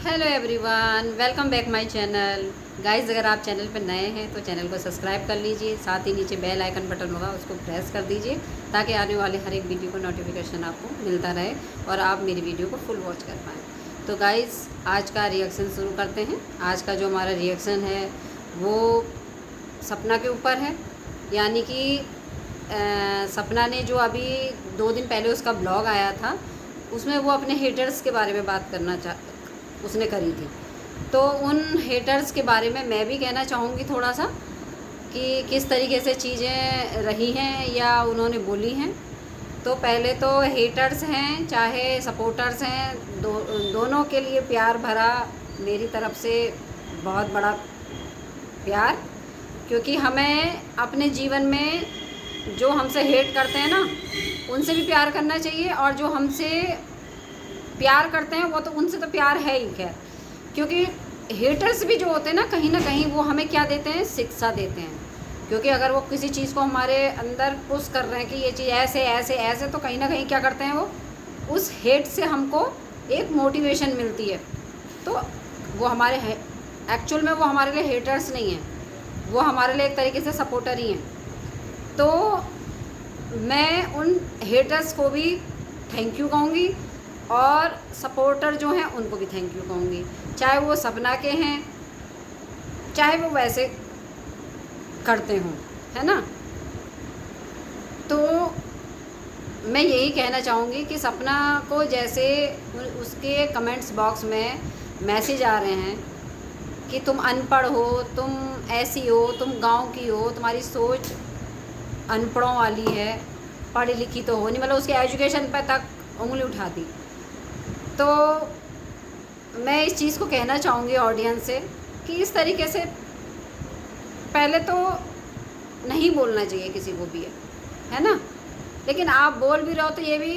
Hello everyone, welcome back my channel. Guys, अगर आप channel पर नए हैं तो चैनल को सब्सक्राइब कर लीजिए। साथ ही नीचे बेल आइकन बटन होगा, उसको प्रेस कर दीजिए ताकि आने वाले हर एक वीडियो को नोटिफिकेशन आपको मिलता रहे और आप मेरी वीडियो को फुल वॉच कर पाएँ। तो गाइस, आज का रिएक्शन शुरू करते हैं। आज का जो हमारा रिएक्शन है वो सपना के ऊपर है। यानी कि सपना ने जो अभी 2 दिन पहले उसका ब्लॉग आया था, उसमें वो अपने हेटर्स के बारे में बात करना उसने करी थी। तो उन हेटर्स के बारे में मैं भी कहना चाहूँगी थोड़ा सा कि किस तरीके से चीज़ें रही हैं या उन्होंने बोली हैं। तो पहले तो हेटर्स हैं चाहे सपोर्टर्स हैं, दोनों के लिए प्यार भरा मेरी तरफ से बहुत बड़ा प्यार। क्योंकि हमें अपने जीवन में जो हमसे हेट करते हैं ना, उनसे भी प्यार करना चाहिए, और जो हमसे प्यार करते हैं वो तो उनसे तो प्यार है ही। खैर, क्योंकि हेटर्स भी जो होते हैं ना कहीं वो हमें क्या देते हैं, शिक्षा देते हैं। क्योंकि अगर वो किसी चीज़ को हमारे अंदर पुश कर रहे हैं कि ये चीज़ ऐसे ऐसे ऐसे, तो कहीं ना कहीं क्या करते हैं, वो उस हेट से हमको एक मोटिवेशन मिलती है। तो वो हमारे एक्चुअल में वो हमारे लिए हेटर्स नहीं हैं, वो हमारे लिए एक तरीके से सपोर्टर ही हैं। तो मैं उन हेटर्स को भी थैंक यू कहूँगी और सपोर्टर जो हैं उनको भी थैंक यू कहूँगी, चाहे वो सपना के हैं चाहे वो वैसे करते हों, है ना। तो मैं यही कहना चाहूँगी कि सपना को जैसे उसके कमेंट्स बॉक्स में मैसेज आ रहे हैं कि तुम अनपढ़ हो, तुम ऐसी हो, तुम गांव की हो, तुम्हारी सोच अनपढ़ों वाली है, पढ़ी लिखी तो हो नहीं, मतलब उसके एजुकेशन पर तक उंगली उठा दी। तो मैं इस चीज़ को कहना चाहूँगी ऑडियंस से कि इस तरीके से पहले तो नहीं बोलना चाहिए किसी को भी, है ना। लेकिन आप बोल भी रहे हो तो ये भी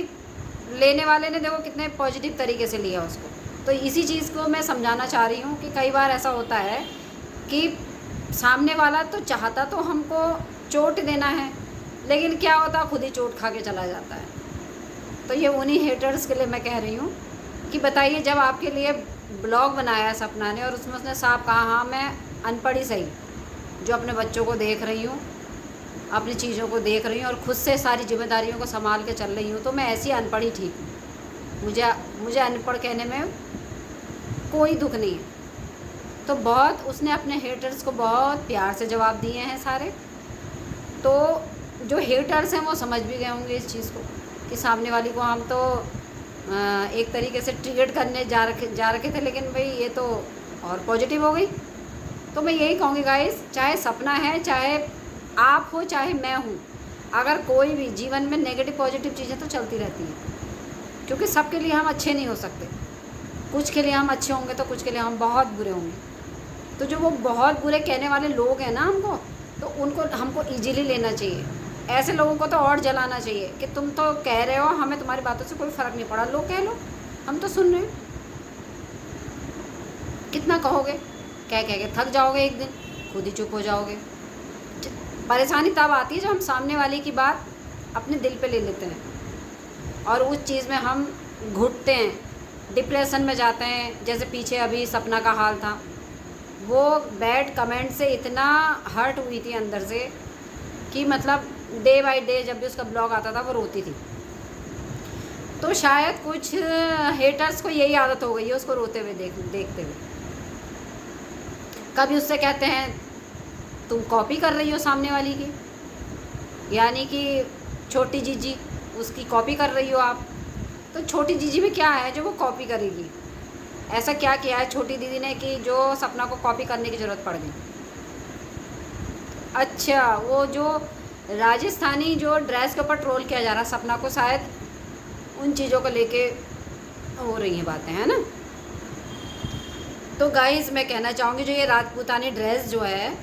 लेने वाले ने देखो कितने पॉजिटिव तरीके से लिया उसको। तो इसी चीज़ को मैं समझाना चाह रही हूँ कि कई बार ऐसा होता है कि सामने वाला तो चाहता तो हमको चोट देना है, लेकिन क्या होता, खुद ही चोट खा के चला जाता है। तो ये उन्हीं हेटर्स के लिए मैं कह रही हूँ कि बताइए, जब आपके लिए ब्लॉग बनाया है सपना ने और उसमें उसने साफ कहा, हाँ मैं अनपढ़ ही सही, जो अपने बच्चों को देख रही हूँ, अपनी चीज़ों को देख रही हूँ और ख़ुद से सारी जिम्मेदारियों को संभाल के चल रही हूँ, तो मैं ऐसी अनपढ़ ही ठीक हूँ, मुझे अनपढ़ कहने में कोई दुख नहीं है। तो बहुत उसने अपने हेटर्स को बहुत प्यार से जवाब दिए हैं सारे। तो जो हेटर्स हैं वो समझ भी गए होंगे इस चीज़ को कि सामने वाली को हम तो एक तरीके से ट्रिगर करने जा रखे थे, लेकिन भाई ये तो और पॉजिटिव हो गई। तो मैं यही कहूँगी गाइस, चाहे सपना है, चाहे आप हो, चाहे मैं हूँ, अगर कोई भी जीवन में नेगेटिव पॉजिटिव चीज़ें तो चलती रहती हैं, क्योंकि सबके लिए हम अच्छे नहीं हो सकते। कुछ के लिए हम अच्छे होंगे तो कुछ के लिए हम बहुत बुरे होंगे। तो जो वो बहुत बुरे कहने वाले लोग हैं ना हमको, तो उनको हमको ईजीली लेना चाहिए। ऐसे लोगों को तो और जलाना चाहिए कि तुम तो कह रहे हो, हमें तुम्हारी बातों से कोई फ़र्क नहीं पड़ा, लो कह लो, हम तो सुन रहे हैं। कितना कहोगे, कह के थक जाओगे, एक दिन खुद ही चुप हो जाओगे। परेशानी तब आती है जब हम सामने वाले की बात अपने दिल पे ले लेते हैं और उस चीज़ में हम घुटते हैं, डिप्रेशन में जाते हैं। जैसे पीछे अभी सपना का हाल था, वो बैड कमेंट से इतना हर्ट हुई थी अंदर से कि मतलब डे बाय डे जब भी उसका ब्लॉग आता था वो रोती थी। तो शायद कुछ हेटर्स को यही आदत हो गई है उसको रोते हुए देखते हुए। कभी उससे कहते हैं तुम कॉपी कर रही हो सामने वाली की, यानी कि छोटी जीजी उसकी कॉपी कर रही हो आप। तो छोटी जीजी में क्या है जो वो कॉपी करेगी? ऐसा क्या किया है छोटी दीदी ने कि जो सपना को कॉपी करने की ज़रूरत पड़ गई? अच्छा, वो जो राजस्थानी जो ड्रेस के ऊपर ट्रोल किया जा रहा है सपना को, शायद उन चीज़ों को लेके हो रही हैं बातें, है ना। तो गाइस, मैं कहना चाहूँगी जो ये राजपूतानी ड्रेस जो है,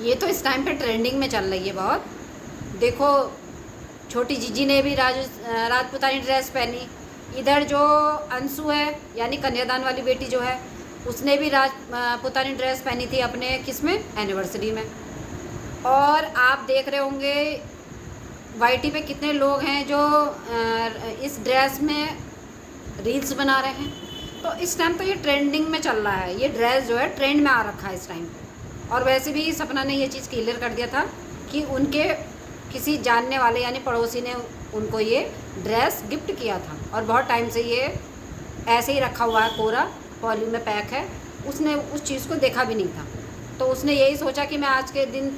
ये तो इस टाइम पे ट्रेंडिंग में चल रही है बहुत। देखो, छोटी जीजी ने भी राजपूतानी ड्रेस पहनी। इधर जो अंशु है, यानी कन्यादान वाली बेटी जो है, उसने भी राजपूतानी ड्रेस पहनी थी अपने किस में, एनिवर्सरी में। और आप देख रहे होंगे वाईटी पे कितने लोग हैं जो इस ड्रेस में रील्स बना रहे हैं। तो इस टाइम तो ये ट्रेंडिंग में चल रहा है, ये ड्रेस जो है ट्रेंड में आ रखा है इस टाइम पे। और वैसे भी सपना ने ये चीज़ क्लियर कर दिया था कि उनके किसी जानने वाले यानी पड़ोसी ने उनको ये ड्रेस गिफ्ट किया था और बहुत टाइम से ये ऐसे ही रखा हुआ है, पूरा पॉली में पैक है। उसने उस चीज़ को देखा भी नहीं था, तो उसने यही सोचा कि मैं आज के दिन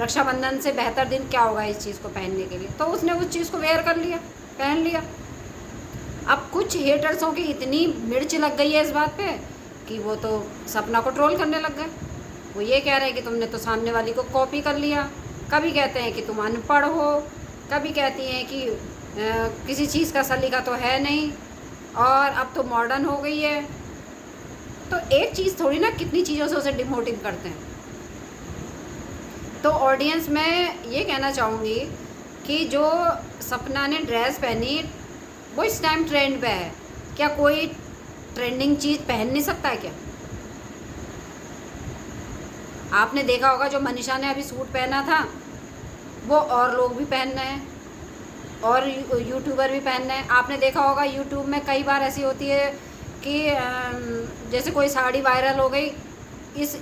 रक्षाबंधन से बेहतर दिन क्या होगा इस चीज़ को पहनने के लिए, तो उसने उस चीज़ को वेयर कर लिया, पहन लिया। अब कुछ हेटर्सों की इतनी मिर्च लग गई है इस बात पे कि वो तो सपना को ट्रोल करने लग गए। वो ये कह रहे हैं कि तुमने तो सामने वाली को कॉपी कर लिया, कभी कहते हैं कि तुम अनपढ़ हो, कभी कहती हैं कि किसी चीज़ का सलीका तो है नहीं और अब तो मॉडर्न हो गई है। तो एक चीज़ थोड़ी ना, कितनी चीज़ों से उसे डिमोटिव करते हैं। तो ऑडियंस में ये कहना चाहूँगी कि जो सपना ने ड्रेस पहनी वो इस टाइम ट्रेंड पे है, क्या कोई ट्रेंडिंग चीज़ पहन नहीं सकता है क्या? आपने देखा होगा जो मनीषा ने अभी सूट पहना था वो और लोग भी पहन रहे हैं और यूट्यूबर भी पहन रहे हैं। आपने देखा होगा यूट्यूब में कई बार ऐसी होती है कि जैसे कोई साड़ी वायरल हो गई, इस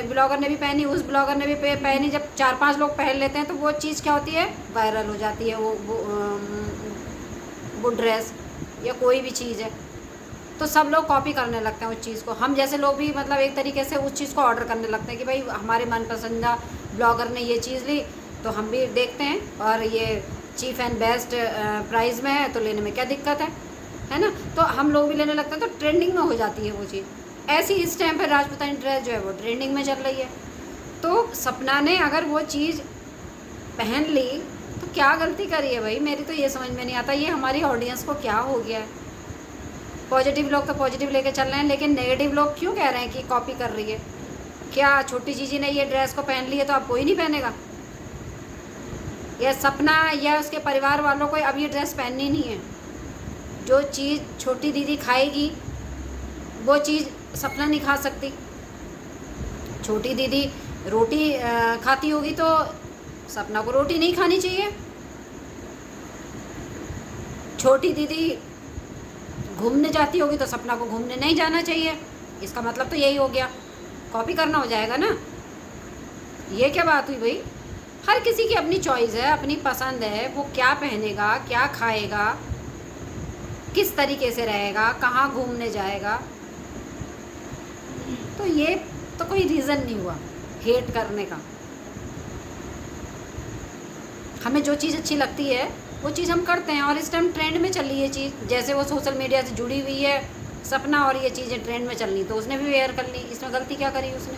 ब्लॉगर ने भी पहनी, उस ब्लॉगर ने भी पहनी, जब 4-5 लोग पहन लेते हैं तो वो चीज़ क्या होती है, वायरल हो जाती है वो ड्रेस या कोई भी चीज़ है। तो सब लोग कॉपी करने लगते हैं उस चीज़ को। हम जैसे लोग भी मतलब एक तरीके से उस चीज़ को ऑर्डर करने लगते हैं कि भाई हमारे मनपसंदा ब्लॉगर ने ये चीज़ ली तो हम भी देखते हैं और ये चीप एंड बेस्ट प्राइस में है तो लेने में क्या दिक्कत है ना। तो हम लोग भी लेने लगते हैं, तो ट्रेंडिंग में हो जाती है वो चीज़। ऐसी इस टाइम पर राजपूतानी ड्रेस जो है वो ट्रेंडिंग में चल रही है। तो सपना ने अगर वो चीज़ पहन ली तो क्या गलती करी है भाई, मेरी तो ये समझ में नहीं आता। ये हमारी ऑडियंस को क्या हो गया है? पॉजिटिव लोग तो पॉजिटिव लेके चल रहे हैं, लेकिन नेगेटिव लोग क्यों कह रहे हैं कि कॉपी कर रही है? क्या छोटी जीजी ने ये ड्रेस को पहन ली है तो अब कोई नहीं पहनेगा? या सपना या उसके परिवार वालों को अब ये ड्रेस पहननी नहीं है? जो चीज़ छोटी दीदी खाएगी वो चीज़ सपना नहीं खा सकती। छोटी दीदी रोटी खाती होगी तो सपना को रोटी नहीं खानी चाहिए। छोटी दीदी घूमने जाती होगी तो सपना को घूमने नहीं जाना चाहिए। इसका मतलब तो यही हो गया, कॉपी करना हो जाएगा ना। ये क्या बात हुई भाई? हर किसी की अपनी चॉइस है, अपनी पसंद है, वो क्या पहनेगा, क्या खाएगा, किस तरीके से रहेगा, कहाँ घूमने जाएगा। तो ये तो कोई रीज़न नहीं हुआ हेट करने का। हमें जो चीज़ अच्छी लगती है वो चीज़ हम करते हैं और इस टाइम ट्रेंड में चल रही है चीज़। जैसे वो सोशल मीडिया से जुड़ी हुई है सपना और ये चीज़ें ट्रेंड में चल रही, तो उसने भी वेयर कर ली। इसमें गलती क्या करी उसने?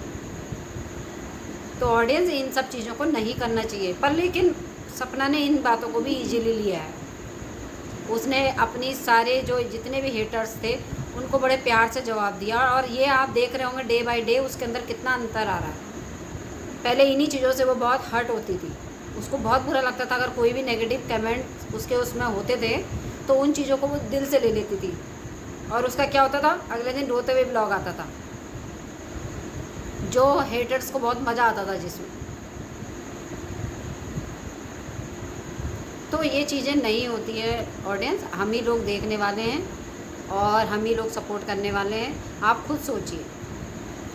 तो ऑडियंस इन सब चीज़ों को नहीं करना चाहिए, पर लेकिन सपना ने इन बातों को भी इजीली लिया है। उसने अपनी सारे जो जितने भी हेटर्स थे उनको बड़े प्यार से जवाब दिया और ये आप देख रहे होंगे डे बाय डे उसके अंदर कितना अंतर आ रहा है। पहले इन्हीं चीज़ों से वो बहुत हर्ट होती थी, उसको बहुत बुरा लगता था अगर कोई भी नेगेटिव कमेंट उसके उसमें होते थे तो उन चीज़ों को वो दिल से ले लेती थी और उसका क्या होता था, अगले दिन रोते हुए ब्लॉग आता था जो हेटर्स को बहुत मज़ा आता था जिसमें। तो ये चीज़ें नहीं होती है ऑडियंस, हम ही लोग देखने वाले हैं और हम ही लोग सपोर्ट करने वाले हैं। आप खुद सोचिए,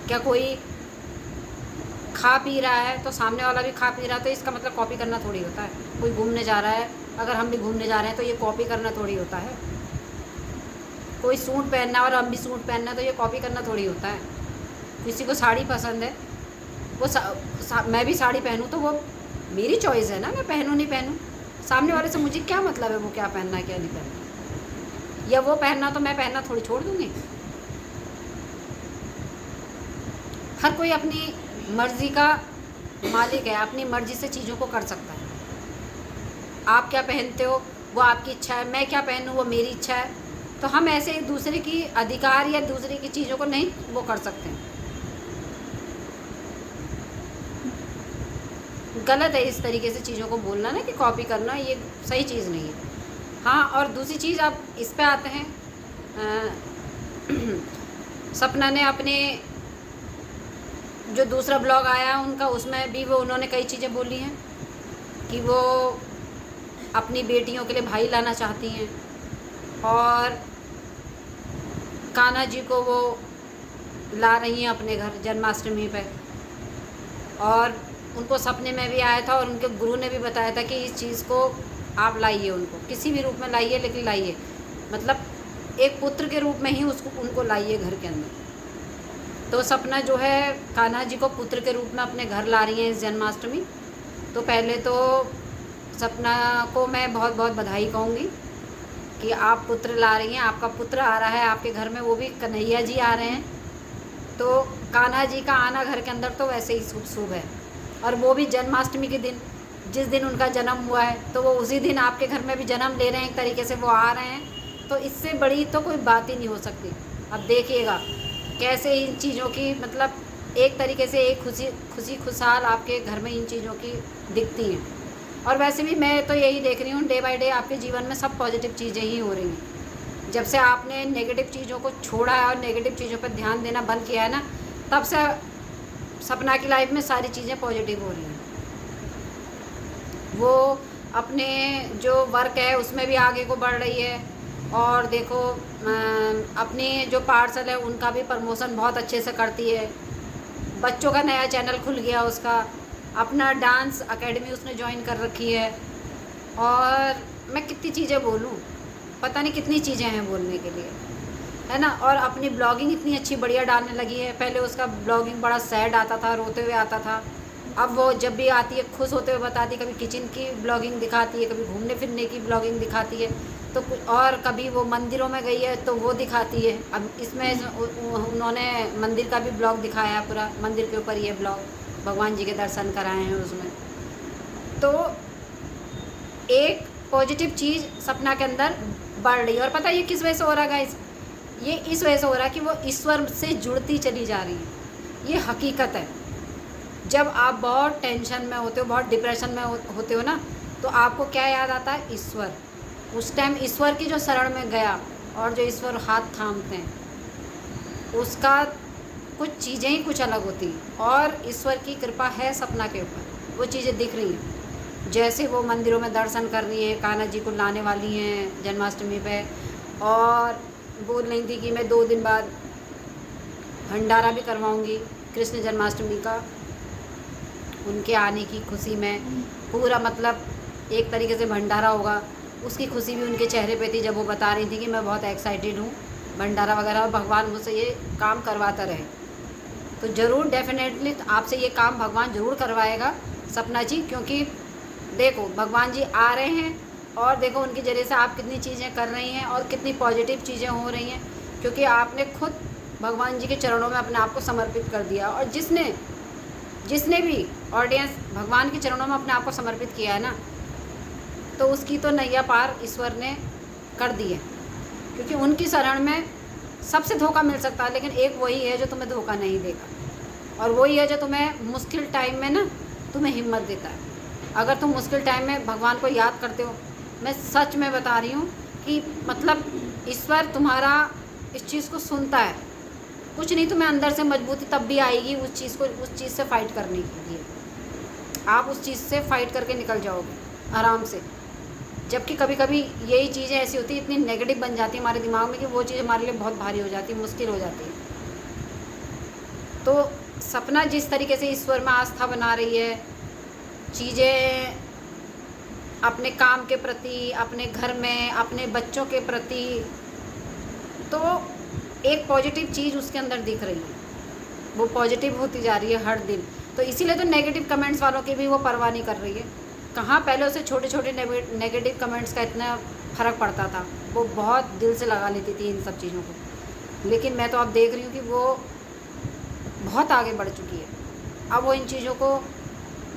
क्या कोई खा पी रहा है तो सामने वाला भी खा पी रहा है तो इसका मतलब कॉपी करना थोड़ी होता है। कोई घूमने जा रहा है, अगर हम भी घूमने जा रहे हैं तो ये कॉपी करना थोड़ी होता है। कोई सूट पहनना और हम भी सूट पहनना तो ये कॉपी करना थोड़ी होता है। किसी को साड़ी पसंद है, वो मैं भी साड़ी पहनूँ तो वो मेरी चॉइस है ना, मैं पहनूँ नहीं पहनूँ। सामने वाले से मुझे क्या मतलब है वो क्या पहनना है क्या नहीं पहनना, या वो पहनना तो मैं पहनना थोड़ी छोड़ दूँगी। हर कोई अपनी मर्ज़ी का मालिक है, अपनी मर्ज़ी से चीज़ों को कर सकता है। आप क्या पहनते हो वो आपकी इच्छा है, मैं क्या पहनूँ वो मेरी इच्छा है। तो हम ऐसे एक दूसरे की अधिकार या दूसरे की चीज़ों को नहीं वो कर सकते हैं। गलत है इस तरीके से चीज़ों को बोलना ना कि कॉपी करना, ये सही चीज़ नहीं है। हाँ, और दूसरी चीज़ आप इस पे आते हैं, सपना ने अपने जो दूसरा ब्लॉग आया उनका उसमें भी वो उन्होंने कई चीज़ें बोली हैं कि वो अपनी बेटियों के लिए भाई लाना चाहती हैं और कान्हा जी को वो ला रही हैं अपने घर जन्माष्टमी पे, और उनको सपने में भी आया था और उनके गुरु ने भी बताया था कि इस चीज़ को आप लाइए, उनको किसी भी रूप में लाइए, लेकिन लाइए, मतलब एक पुत्र के रूप में ही उसको उनको लाइए घर के अंदर। तो सपना जो है कान्हा जी को पुत्र के रूप में अपने घर ला रही हैं इस जन्माष्टमी। तो पहले तो सपना को मैं बहुत बहुत बधाई कहूँगी कि आप पुत्र ला रही हैं, आपका पुत्र आ रहा है आपके घर में, वो भी कन्हैया जी आ रहे हैं। तो कान्हा जी का आना घर के अंदर तो वैसे ही शुभ है, और वो भी जन्माष्टमी के दिन, जिस दिन उनका जन्म हुआ है, तो वो उसी दिन आपके घर में भी जन्म ले रहे हैं, एक तरीके से वो आ रहे हैं। तो इससे बड़ी तो कोई बात ही नहीं हो सकती। अब देखिएगा कैसे इन चीज़ों की, मतलब एक तरीके से एक खुशी खुशहाल आपके घर में इन चीज़ों की दिखती हैं। और वैसे भी मैं तो यही देख रही हूँ, डे बाय डे आपके जीवन में सब पॉजिटिव चीज़ें ही हो रही हैं। जब से आपने नेगेटिव चीज़ों को छोड़ा है और नेगेटिव चीज़ों पर ध्यान देना बंद किया है ना, तब से सपना की लाइफ में सारी चीज़ें पॉजिटिव हो रही हैं। वो अपने जो वर्क है उसमें भी आगे को बढ़ रही है, और देखो अपने जो पार्सल है उनका भी प्रमोशन बहुत अच्छे से करती है। बच्चों का नया चैनल खुल गया उसका, अपना डांस एकेडमी उसने ज्वाइन कर रखी है, और मैं कितनी चीज़ें बोलूँ, पता नहीं कितनी चीज़ें हैं बोलने के लिए, है ना। और अपनी ब्लॉगिंग इतनी अच्छी बढ़िया डालने लगी है। पहले उसका ब्लॉगिंग बड़ा सैड आता था, रोते हुए आता था, अब वो जब भी आती है खुश होते हुए बताती है। कभी किचन की ब्लॉगिंग दिखाती है, कभी घूमने फिरने की ब्लॉगिंग दिखाती है, तो और कभी वो मंदिरों में गई है तो वो दिखाती है। अब इसमें उन्होंने मंदिर का भी ब्लॉग दिखाया, पूरा मंदिर के ऊपर ये ब्लॉग, भगवान जी के दर्शन कराए हैं उसमें। तो एक पॉजिटिव चीज़ सपना के अंदर बढ़ रही है। और पता है ये किस वजह से हो रहा है गाइस? ये इस वजह से हो रहा है कि वो ईश्वर से जुड़ती चली जा रही है। ये हकीकत है। जब आप बहुत टेंशन में होते हो, बहुत डिप्रेशन में होते हो ना, तो आपको क्या याद आता है? ईश्वर। उस टाइम ईश्वर की जो शरण में गया और जो ईश्वर हाथ थामते हैं, उसका कुछ चीज़ें ही कुछ अलग होती हैं। और ईश्वर की कृपा है सपना के ऊपर, वो चीज़ें दिख रही हैं। जैसे वो मंदिरों में दर्शन कर रही हैं, कान्हा जी को लाने वाली हैं जन्माष्टमी पे, और बोल रही थी कि मैं 2 दिन बाद भंडारा भी करवाऊंगी कृष्ण जन्माष्टमी का, उनके आने की खुशी में पूरा, मतलब एक तरीके से भंडारा होगा। उसकी खुशी भी उनके चेहरे पे थी जब वो बता रही थी कि मैं बहुत एक्साइटेड हूँ भंडारा वगैरह, और भगवान मुझसे ये काम करवाता रहे। तो ज़रूर डेफिनेटली आपसे ये काम भगवान ज़रूर करवाएगा सपना जी, क्योंकि देखो भगवान जी आ रहे हैं, और देखो उनके ज़रिए से आप कितनी चीज़ें कर रही हैं और कितनी पॉजिटिव चीज़ें हो रही हैं, क्योंकि आपने खुद भगवान जी के चरणों में अपने आप को समर्पित कर दिया। और जिसने भी ऑडियंस भगवान के चरणों में अपने आप को समर्पित किया है ना, तो उसकी तो नैया पार ईश्वर ने कर दी है। क्योंकि उनकी शरण में सबसे धोखा मिल सकता है, लेकिन एक वही है जो तुम्हें धोखा नहीं देगा, और वही है जो तुम्हें मुश्किल टाइम में ना तुम्हें हिम्मत देता है। अगर तुम मुश्किल टाइम में भगवान को याद करते हो, मैं सच में बता रही हूँ कि मतलब ईश्वर तुम्हारा इस चीज़ को सुनता है। कुछ नहीं, तुम्हें अंदर से मजबूती तब भी आएगी उस चीज़ से फ़ाइट करने के लिए। आप उस चीज़ से फ़ाइट करके निकल जाओगे आराम से। जबकि कभी कभी यही चीज़ें ऐसी होती है, इतनी नेगेटिव बन जाती है हमारे दिमाग में कि वो चीज़ हमारे लिए बहुत भारी हो जाती है, मुश्किल हो जाती है। तो सपना जिस तरीके से ईश्वर में आस्था बना रही है, चीज़ें अपने काम के प्रति, अपने घर में, अपने बच्चों के प्रति, तो एक पॉजिटिव चीज़ उसके अंदर दिख रही है, वो पॉजिटिव होती जा रही है हर दिन। तो इसीलिए तो नेगेटिव कमेंट्स वालों की भी वो परवाह नहीं कर रही है। कहाँ पहले उसे छोटे छोटे नेगेटिव कमेंट्स का इतना फ़र्क पड़ता था, वो बहुत दिल से लगा लेती थी इन सब चीज़ों को। लेकिन मैं तो अब देख रही हूँ कि वो बहुत आगे बढ़ चुकी है। अब वो इन चीज़ों को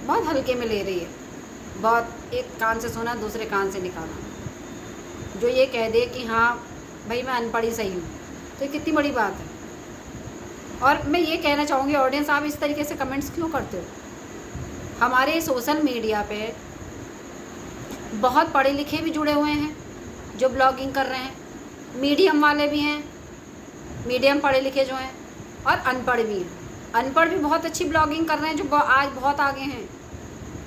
बहुत हल्के में ले रही है, बहुत एक कान से सुना दूसरे कान से निकाला। जो ये कह दे कि हाँ भाई मैं अनपढ़ ही सही हूँ, तो ये कितनी बड़ी बात है। और मैं ये कहना चाहूँगी ऑडियंस, आप इस तरीके से कमेंट्स क्यों करते हो? हमारे सोशल मीडिया पे बहुत पढ़े लिखे भी जुड़े हुए हैं जो ब्लॉगिंग कर रहे हैं, मीडियम वाले भी हैं, मीडियम पढ़े लिखे जो हैं, और अनपढ़ भी हैं। अनपढ़ भी बहुत अच्छी ब्लॉगिंग कर रहे हैं, जो आज बहुत आगे हैं।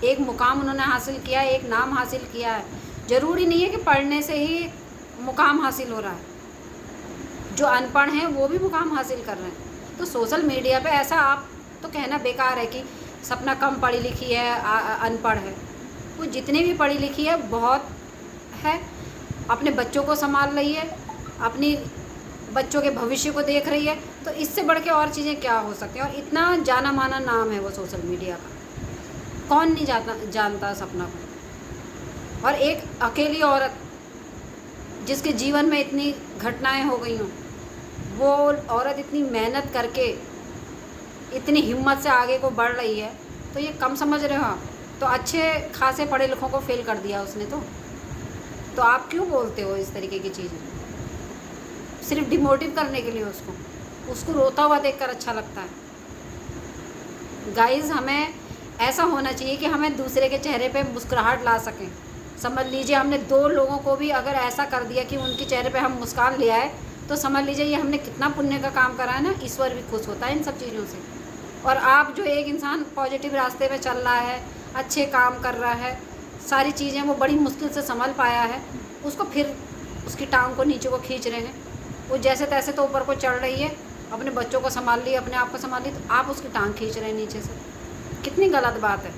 एक मुकाम उन्होंने हासिल किया है, एक नाम हासिल किया है। ज़रूरी नहीं है कि पढ़ने से ही मुकाम हासिल हो रहा है। जो अनपढ़ हैं वो भी मुकाम हासिल कर रहे हैं। तो सोशल मीडिया पे ऐसा आप तो कहना बेकार है कि सपना कम पढ़ी लिखी है, अनपढ़ है। वो जितनी भी पढ़ी लिखी है बहुत है, अपने बच्चों को संभाल रही है, अपनी बच्चों के भविष्य को देख रही है। तो इससे बढ़ के और चीज़ें क्या हो सकती हैं। और इतना जाना माना नाम है वो सोशल मीडिया का, कौन नहीं जानता सपना को। और एक अकेली औरत जिसके जीवन में इतनी घटनाएं हो गई हों, वो औरत इतनी मेहनत करके इतनी हिम्मत से आगे को बढ़ रही है, तो ये कम समझ रहे हो आप? तो अच्छे खासे पढ़े लिखों को फेल कर दिया उसने। तो आप क्यों बोलते हो इस तरीके की चीज़ें? सिर्फ डिमोटिव करने के लिए उसको रोता हुआ देखकर अच्छा लगता है। गाइस, हमें ऐसा होना चाहिए कि हमें दूसरे के चेहरे पे मुस्कुराहट ला सकें। समझ लीजिए हमने 2 लोगों को भी अगर ऐसा कर दिया कि उनके चेहरे पे हम मुस्कान ले आए, तो समझ लीजिए ये हमने कितना पुण्य का काम करा है ना। ईश्वर भी खुश होता है इन सब चीज़ों से। और आप जो एक इंसान पॉजिटिव रास्ते पे चल रहा है, अच्छे काम कर रहा है, सारी चीज़ें वो बड़ी मुश्किल से संभल पाया है, उसको फिर उसकी टांग को नीचे को खींच रहे हैं। वो जैसे तैसे तो ऊपर को चढ़ रही है, अपने बच्चों को संभाल ली, अपने आप को संभाल ली, तो आप उसकी टांग खींच रहे हैं नीचे से। कितनी गलत बात है।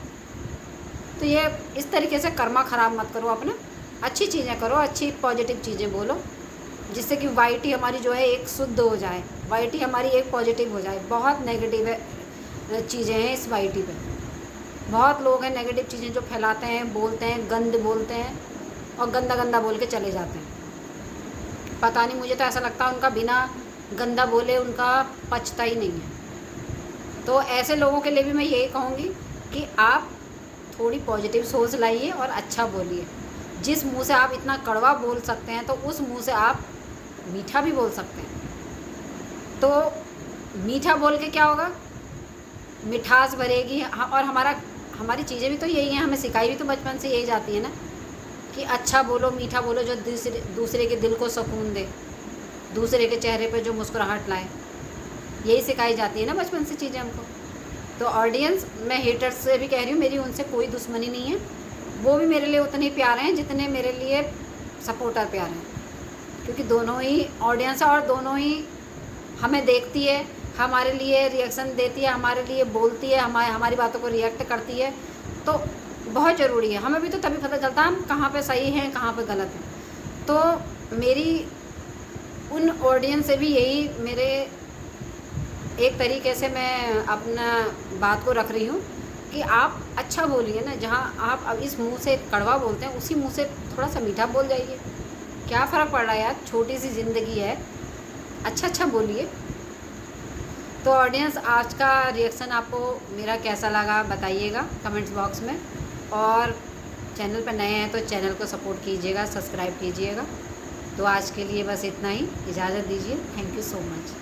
तो ये इस तरीके से कर्मा ख़राब मत करो अपना, अच्छी चीज़ें करो, अच्छी पॉजिटिव चीज़ें बोलो, जिससे कि वाईटी हमारी जो है एक शुद्ध हो जाए, वाईटी हमारी एक पॉजिटिव हो जाए। बहुत नेगेटिव चीज़ें हैं इस वाईटी पे। बहुत लोग हैं नेगेटिव चीज़ें जो फैलाते हैं, बोलते हैं, गंद बोलते हैं और गंदा गंदा बोल के चले जाते हैं। पता नहीं, मुझे तो ऐसा लगता है उनका बिना गंदा बोले उनका पचता ही नहीं है। तो ऐसे लोगों के लिए भी मैं यही कहूँगी कि आप थोड़ी पॉजिटिव सोच लाइए और अच्छा बोलिए। जिस मुंह से आप इतना कड़वा बोल सकते हैं, तो उस मुंह से आप मीठा भी बोल सकते हैं। तो मीठा बोल के क्या होगा, मिठास भरेगी। और हमारी चीज़ें भी तो यही हैं, हमें सिखाई भी तो बचपन से यही जाती है ना कि अच्छा बोलो, मीठा बोलो, जो दूसरे के दिल को सुकून दे, दूसरे के चेहरे पे जो मुस्कुराहट लाए। यही सिखाई जाती है ना बचपन से चीज़ें हमको। तो ऑडियंस, मैं हेटर्स से भी कह रही हूँ, मेरी उनसे कोई दुश्मनी नहीं है। वो भी मेरे लिए उतने ही प्यारे हैं जितने मेरे लिए सपोर्टर प्यारे हैं, क्योंकि दोनों ही ऑडियंस है और दोनों ही हमें देखती है, हमारे लिए रिएक्शन देती है, हमारे लिए बोलती है, हमारी बातों को रिएक्ट करती है। तो बहुत ज़रूरी है, हमें भी तो तभी पता चलता है हम कहाँ पे सही हैं, कहाँ पे गलत हैं। तो मेरी उन ऑडियंस से भी यही, मेरे एक तरीके से मैं अपना बात को रख रही हूँ कि आप अच्छा बोलिए ना। जहाँ आप अब इस मुंह से कड़वा बोलते हैं, उसी मुंह से थोड़ा सा मीठा बोल जाइए। क्या फ़र्क पड़ रहा है यार, छोटी सी ज़िंदगी है, अच्छा बोलिए। तो ऑडियंस, आज का रिएक्शन आपको मेरा कैसा लगा बताइएगा कमेंट्स बॉक्स में। और चैनल पर नए हैं तो चैनल को सपोर्ट कीजिएगा, सब्सक्राइब कीजिएगा। तो आज के लिए बस इतना ही, इजाज़त दीजिए। Thank you so much.